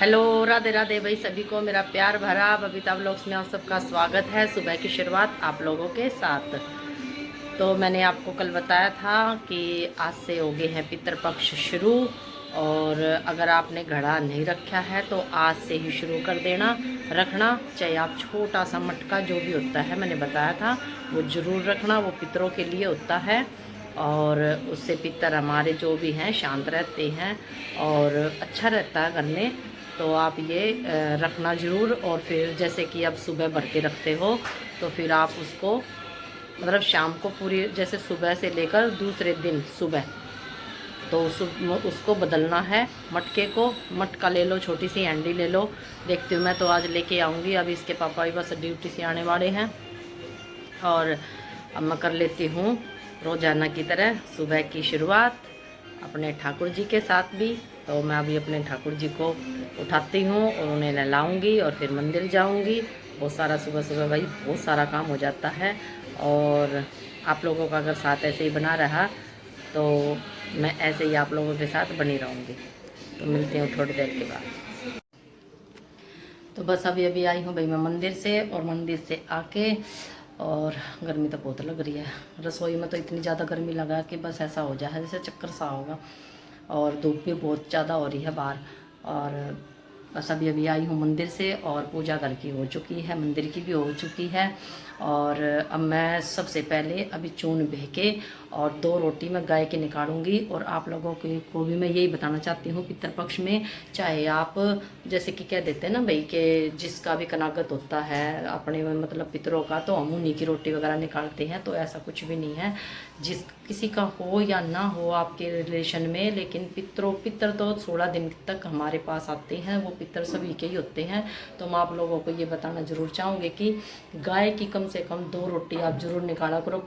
Hello, Radhe Radhe भाई सभी को मेरा प्यार भरा बबीता व्लॉग्स में आप सबका स्वागत है। सुबह की शुरुआत आप लोगों के साथ। तो मैंने आपको कल बताया था कि आज से हो गए हैं पितृपक्ष शुरू, और अगर आपने घड़ा नहीं रखा है तो आज से ही शुरू कर देना रखना। चाहे आप छोटा सा मटका जो भी होता है मैंने बताया था वो ज़रूर रखना, वो पितरों के लिए होता है और उससे पितर हमारे जो भी हैं शांत रहते हैं और अच्छा रहता है घर में। तो आप ये रखना ज़रूर। और फिर जैसे कि अब सुबह भर के रखते हो तो फिर आप उसको मतलब शाम को पूरी जैसे सुबह से लेकर दूसरे दिन सुबह तो उसको बदलना है मटके को। मटका ले लो, छोटी सी हैंडी ले लो। देखती हूँ मैं तो आज लेके आऊँगी। अभी इसके पापा भी बस ड्यूटी से आने वाले हैं और अब मैं कर लेती हूँ रोज़ाना की तरह सुबह की शुरुआत अपने ठाकुर जी के साथ भी। तो मैं अभी अपने ठाकुर जी को उठाती हूँ और उन्हें नहलाऊँगी और फिर मंदिर जाऊँगी। बहुत सारा सुबह सुबह भाई बहुत सारा काम हो जाता है और आप लोगों का अगर साथ ऐसे ही बना रहा तो मैं ऐसे ही आप लोगों के साथ बनी रहूँगी। तो मिलती हूँ थोड़ी देर के बाद। तो बस अभी अभी आई हूँ भाई मैं मंदिर से, और मंदिर से आके और गर्मी तो बहुत लग रही है। रसोई में तो इतनी ज़्यादा गर्मी लगा कि बस ऐसा हो जाए जैसे चक्कर सा होगा, और धूप भी बहुत ज़्यादा हो रही है बाहर। और बस अभी अभी आई हूँ मंदिर से और पूजा घर की हो चुकी है, मंदिर की भी हो चुकी है। और अब मैं सबसे पहले अभी चून बह के और 2 रोटी मैं गाय के निकालूंगी। और आप लोगों को भी मैं यही बताना चाहती हूँ पितृपक्ष में चाहे आप जैसे कि कह देते हैं ना भाई कि जिसका भी कनागत होता है अपने मतलब पितरों का तो हम उन्हीं की रोटी वगैरह निकालते हैं। तो ऐसा कुछ भी नहीं है, जिस किसी का हो या ना हो आपके रिलेशन में, लेकिन पितर तो 16 दिन तक हमारे पास आते हैं, वो पितर सभी के ही होते हैं। तो मैं आप लोगों को ये बताना ज़रूर चाहूँगी कि गाय की कम से कम 2 रोटी आप ज़रूर निकाला करो।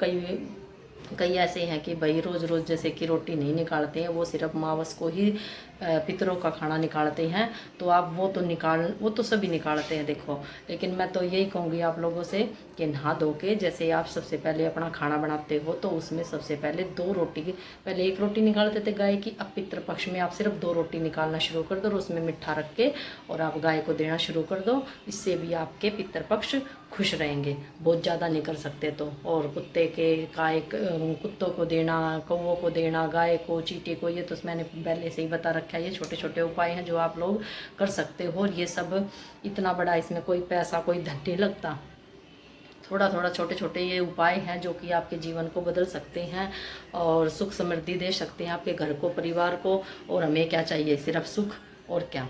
कई ऐसे हैं कि भाई रोज़ रोज़ जैसे कि रोटी नहीं निकालते हैं, वो सिर्फ मावस को ही पितरों का खाना निकालते हैं। तो आप वो तो सभी निकालते हैं देखो। लेकिन मैं तो यही कहूँगी आप लोगों से कि नहा धो के जैसे आप सबसे पहले अपना खाना बनाते हो तो उसमें सबसे पहले 2 रोटी पहले 1 रोटी निकालते थे गाय की, अब पितृपक्ष में आप सिर्फ 2 रोटी निकालना शुरू कर दो और उसमें मिठा रख के और आप गाय को देना शुरू कर दो। इससे भी आपके पितृपक्ष खुश रहेंगे। बहुत ज़्यादा नहीं कर सकते तो। और कुत्तों को देना, कौवों को देना, गाय को, चींटी को, ये तो मैंने पहले से ही बता रखा है। ये छोटे छोटे उपाय हैं जो आप लोग कर सकते हो। और ये सब इतना बड़ा इसमें कोई पैसा कोई धन नहीं लगता। थोड़ा थोड़ा छोटे छोटे ये उपाय हैं जो कि आपके जीवन को बदल सकते हैं और सुख समृद्धि दे सकते हैं आपके घर को, परिवार को। और हमें क्या चाहिए? सिर्फ सुख। और क्या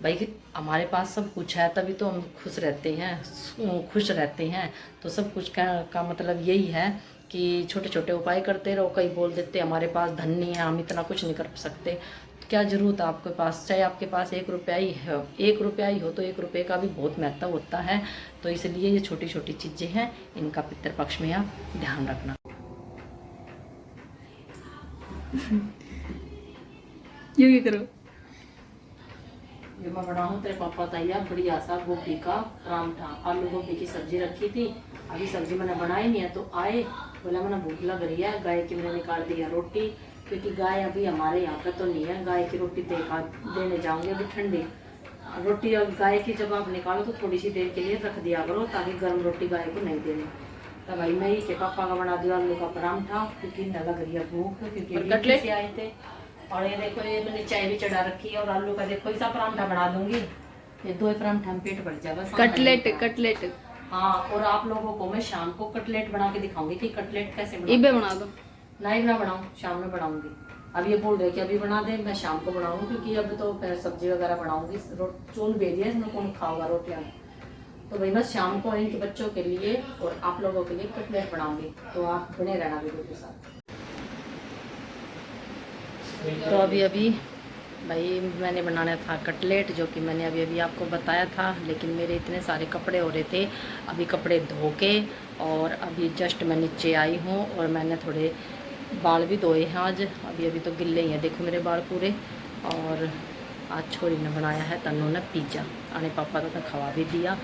भाई, हमारे पास सब कुछ है तभी तो हम खुश रहते हैं। तो सब कुछ का मतलब यही है कि छोटे छोटे उपाय करते रहो। कई बोल देते हमारे पास धन नहीं है, हम इतना कुछ नहीं कर सकते। तो क्या ज़रूरत है आपके पास? चाहे आपके पास 1 रुपया ही है, 1 रुपया ही हो तो 1 रुपये का भी बहुत महत्व होता है। तो इसलिए ये छोटी छोटी चीज़ें हैं, इनका पितृपक्ष में आप ध्यान रखना। ये करो। ये मैं बनाऊँ तेरे पापा तैयार बढ़िया सा गोभी का परांठा, आलू गोभी की सब्जी रखी थी। अभी सब्जी मैंने बनाई नहीं है तो आए बोला मैंने भूख लग रही है, गाय की मैंने निकाल दी है रोटी, क्योंकि गाय अभी हमारे यहाँ का तो नहीं है। गाय की रोटी देने जाऊँगी अभी ठंडी रोटी। और गाय की जब आप निकालो तो थोड़ी सी देर के लिए रख दिया करो ताकि गर्म रोटी गाय को नहीं देनी। तो भाई मैं ही के पापा का बना दिया आलू का परांठा, क्योंकि न लग रही है भूख, क्योंकि कटलेट से आए थे। और ये देखो ये मैंने चाय भी चढ़ा रखी है और आलू का देखो ऐसा परांठा बना दूंगी। ये 2 परांठा में पेट भर जाएगा। कटलेट। हाँ, और आप लोगों को मैं शाम को कटलेट बना के दिखाऊंगी कि कटलेट कैसे बना दो। नहीं ना बनाऊँ, शाम में बनाऊंगी। अब ये बोल रहे कि अभी बना दे, मैं शाम को बनाऊंगी क्योंकि अब तो सब्जी वगैरह बनाऊंगी। चून भेजिए इसमें कौन खाऊंगा रोटियाँ। तो भाई बस शाम को इनके बच्चों के लिए और आप लोगों के लिए कटलेट बनाऊंगी। तो आप बने रहना वीडियो के साथ। तो अभी भाई मैंने बनाना था कटलेट, जो कि मैंने अभी आपको बताया था। लेकिन मेरे इतने सारे कपड़े हो रहे थे, अभी कपड़े धो के और अभी जस्ट मैं नीचे आई हूँ और मैंने थोड़े बाल भी धोए हैं आज। अभी तो गिल्ले ही हैं देखो मेरे बाल पूरे। और आज छोरी ने बनाया है तन्नू ने पिज़्ज़ा, आने पापा को तो खवा भी दिया।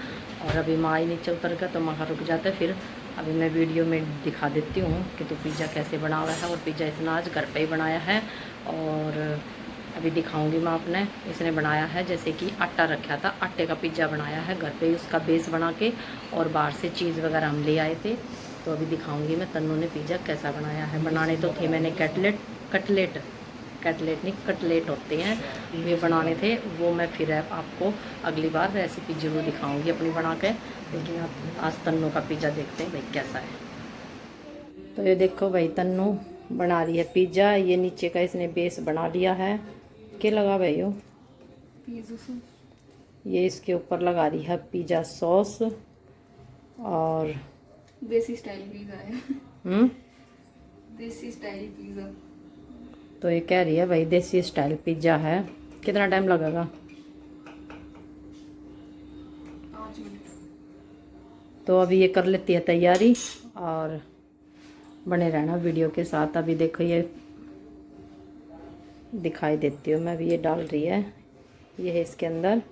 और अभी माँ ही नीचे उतर गया तो माँ रुक जाते। फिर अभी मैं वीडियो में दिखा देती हूँ कि तो पिज़्ज़ा कैसे बना हुआ है। और पिज़्ज़ा इसने आज घर पे ही बनाया है और अभी दिखाऊंगी मैं आपने। इसने बनाया है जैसे कि आटा रखा था, आटे का पिज़्ज़ा बनाया है घर पे ही, उसका बेस बना के, और बाहर से चीज़ वगैरह हम ले आए थे। तो अभी दिखाऊंगी मैं तन्नू ने पिज़्ज़ा कैसा बनाया है। बनाने तो थे मैंने कटलेट नहीं, कटलेट होते हैं, ये बनाने थे। वो मैं फिर आपको अगली बार रेसिपी ज़रूर दिखाऊंगी अपनी बना के। लेकिन आप आज तन्नू का पिज़्ज़ा देखते हैं भाई कैसा है। तो ये देखो भाई, तन्नू बना रही है पिज़्ज़ा। ये नीचे का इसने बेस बना लिया है। क्या लगा भाई हो? ये इसके ऊपर लगा रही है पिज़्ज़ा सॉस, और देसी स्टाइल पिज़्ज़ा है। देसी स्टाइल पिज़्ज़ा। तो ये कह रही है भाई देसी स्टाइल पिज़्ज़ा है। कितना टाइम लगेगा? 5 मिनट। तो अभी ये कर लेती है तैयारी, और बने रहना वीडियो के साथ। अभी देखो ये दिखाई देती हूँ मैं। अभी ये डाल रही है, ये है इसके अंदर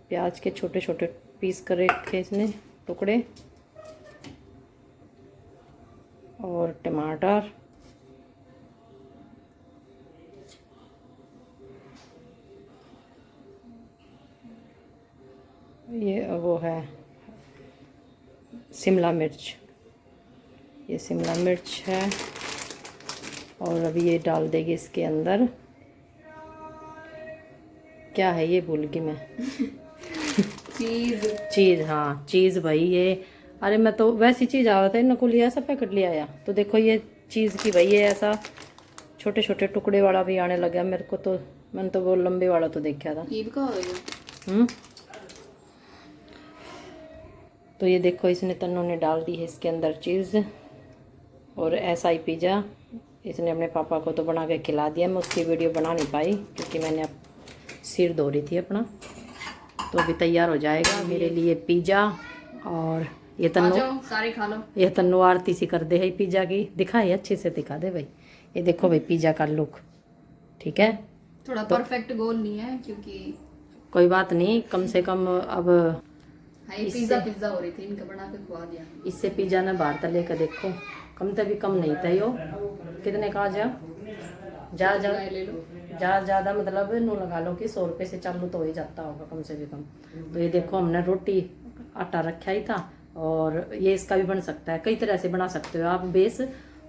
प्याज के छोटे छोटे पीस कर रखे इसने, टुकड़े, और टमाटर, ये वो है शिमला मिर्च, ये शिमला मिर्च है। और अभी ये डाल देगी इसके अंदर, क्या है ये भूल गई मैं। चीज़, हाँ चीज़ भाई। ये अरे मैं तो वैसी चीज़ आया था इनको लिया, ऐसा पैकेट ले आया। तो देखो ये चीज़ की भाई, ये ऐसा छोटे छोटे टुकड़े वाला भी आने लगा मेरे को। तो मैंने तो वो लंबे वाला तो देखा था। ये भी कहाँ है? तो ये देखो इसने, तन्नू ने डाल दी है इसके अंदर चीज़। और ऐसा ही पिज़्ज़ा इसने अपने पापा को तो बना के खिला दिया। मैं उसकी वीडियो बना नहीं पाई क्योंकि मैंने अब सिर धो रही थी अपना। तो अभी तैयार हो जाएगा मेरे लिए पिज़्ज़ा। और ये तन्नू, सारे खा लो। ये तन्नू आरती सी कर दे है पिज़्ज़ा की। दिखाए अच्छे से दिखा दे भाई। ये देखो भाई पिज़्ज़ा का लुक, ठीक है। थोड़ा परफेक्ट गोल नहीं है क्योंकि कोई बात नहीं, कम से कम अब पिज़्ज़ा हो रही थी, इनका बना के खुआ दिया। इससे पिज़्ज़ा ना बाहर तले का देखो, कम तभी कम नहीं था यो। कितने का ज़्यादा मतलब नू लगा लो कि 100 रुपये से चालू तो हो ही जाता होगा कम से भी कम। तो ये देखो हमने रोटी आटा रखा ही था, और ये इसका भी बन सकता है, कई तरह से बना सकते हो आप बेस,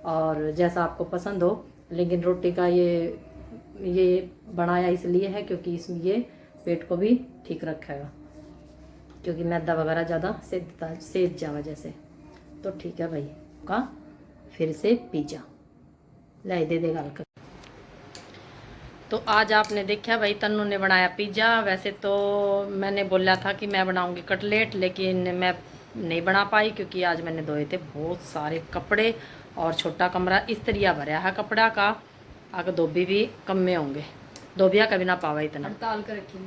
और जैसा आपको पसंद हो। लेकिन रोटी का ये बनाया इसलिए है क्योंकि इसमें ये पेट को भी ठीक रखेगा, क्योंकि मैदा वगैरह ज़्यादा सेज जावा जैसे। तो ठीक है भाई का फिर से पिज़्ज़ा लाई दे गाल कर। तो आज आपने देखा भाई तन्नू ने बनाया पिज़्ज़ा। वैसे तो मैंने बोला था कि मैं बनाऊंगी कटलेट, लेकिन मैं नहीं बना पाई क्योंकि आज मैंने धोए थे बहुत सारे कपड़े, और छोटा कमरा इस तरिया भरा है कपड़ा का। अगर धोबी भी कम में होंगे, धोबिया कभी ना पावा इतना। हड़ताल कर रखी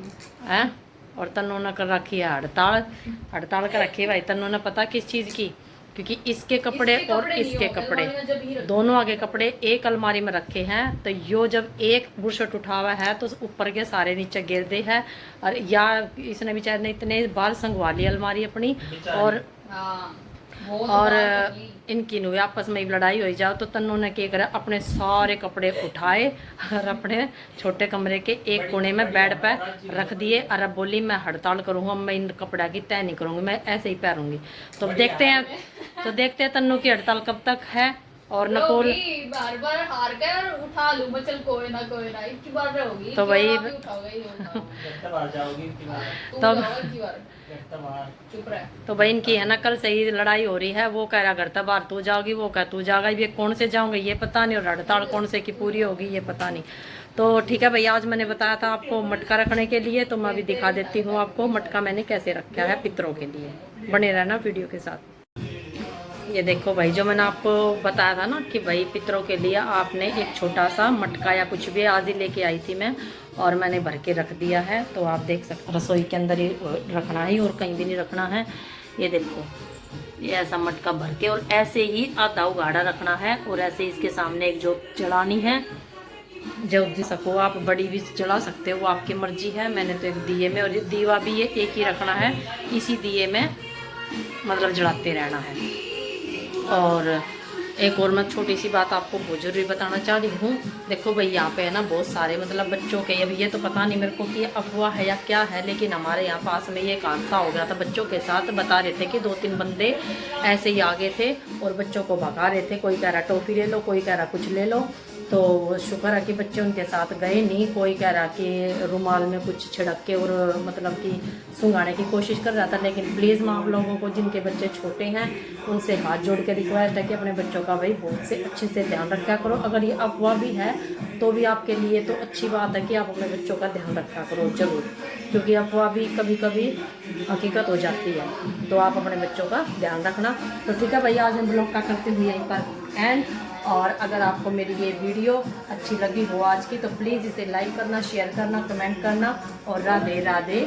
है, और तन्नू ने कर रखी है हड़ताल कर रखी है भाई तन्नू ने। पता किस चीज़ की? क्योंकि इसके कपड़े और इसके कपड़े दोनों आगे कपड़े एक अलमारी में रखे हैं। तो यो जब एक बुरशट उठा हुआ है तो ऊपर के सारे नीचे गिरते हैं। और या इसने बेचारे ने इतने बार संगवा ली अलमारी अपनी, और इनकी नु आपस में लड़ाई हो जाओ। तो तन्नू ने क्या करा, अपने सारे कपड़े उठाए और अपने छोटे कमरे के एक कोने में बेड पर रख दिए। और अब बोली मैं हड़ताल करूँगा, मैं इन कपड़ा की तय नहीं करूँगी, मैं ऐसे ही पहनूंगी। तो देखते हैं तन्नू की हड़ताल कब तक है। और नकोल बार बार हार कर उठा लूं मैं, चल कोई ना एक की बार होगी तो भाई तो भाई इनकी है ना कल से ही लड़ाई हो रही है। वो कह रहा घर तक बाहर तू जाओगी, वो कह तू जाएगा। ये कौन से जाऊंगे ये पता नहीं, और हड़ताल कौन से की पूरी होगी ये पता नहीं। तो ठीक है भैया, आज मैंने बताया था आपको मटका रखने के लिए, तो मैं अभी दिखा देती हूँ आपको मटका मैंने कैसे रखा है पितरों के लिए। बने रहना वीडियो के साथ। ये देखो भाई, जो मैंने आपको बताया था ना कि भाई पितरों के लिए आपने एक छोटा सा मटका या कुछ भी आज ही लेके आई थी मैं, और मैंने भर के रख दिया है। तो आप देख सकते रसोई के अंदर ही रखना है और कहीं भी नहीं रखना है। ये देखो, ये ऐसा मटका भर के और ऐसे ही आधा उगाड़ा रखना है। और ऐसे इसके सामने एक जोत जलानी है, जब जी सको आप बड़ी भी जला सकते हो, वो आपकी मर्जी है। मैंने तो एक दिए में, और ये दीवा भी ये एक ही रखना है, इसी दिए में मतलब जलाते रहना है। और एक और मैं छोटी सी बात आपको बहुत जरूरी बताना चाह रही हूँ। देखो भाई यहाँ पे है ना बहुत सारे मतलब बच्चों के, अभी ये तो पता नहीं मेरे को कि अफवाह है या क्या है, लेकिन हमारे यहाँ पास में ये एक हादसा हो गया था बच्चों के साथ। बता रहे थे कि 2-3 बंदे ऐसे ही आगे थे और बच्चों को भगा रहे थे। कोई कह रहा टॉफी ले लो, कोई कह रहा कुछ ले लो। तो शुक्र है कि बच्चे उनके साथ गए नहीं। कोई कह रहा कि रुमाल में कुछ छिड़क के और मतलब कि सुंघाने की कोशिश कर रहा था। लेकिन प्लीज़ मैं आप लोगों को जिनके बच्चे छोटे हैं उनसे हाथ जोड़ के रिक्वेस्ट है कि अपने बच्चों का भाई बहुत से अच्छे से ध्यान रखा करो। अगर ये अफवाह भी है तो भी आपके लिए तो अच्छी बात है कि आप अपने बच्चों का ध्यान रखा करो ज़रूर, क्योंकि अफवाह भी कभी कभी हकीकत हो जाती है। तो आप अपने बच्चों का ध्यान रखना। तो ठीक है भाई, आज हम ब्लॉग का करते हुए यहीं पर एंड। और अगर आपको मेरी ये वीडियो अच्छी लगी हो आज की तो प्लीज़ इसे लाइक करना, शेयर करना, कमेंट करना और राधे राधे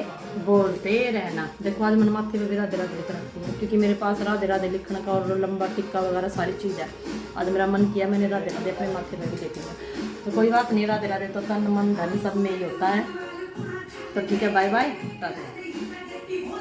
बोलते रहना। देखो आज मैंने माथे पे भी राधे राधे लिख रखी है, क्योंकि मेरे पास राधे राधे लिखने का और लंबा टिक्का वगैरह सारी चीज़ है। आज मेरा मन किया मैंने राधे राधे अपने माथे में भी लिख लिया। तो कोई बात नहीं, राधे राधे तो तन मन धन सब में ही होता है। तो ठीक है, बाय बाय, राधे।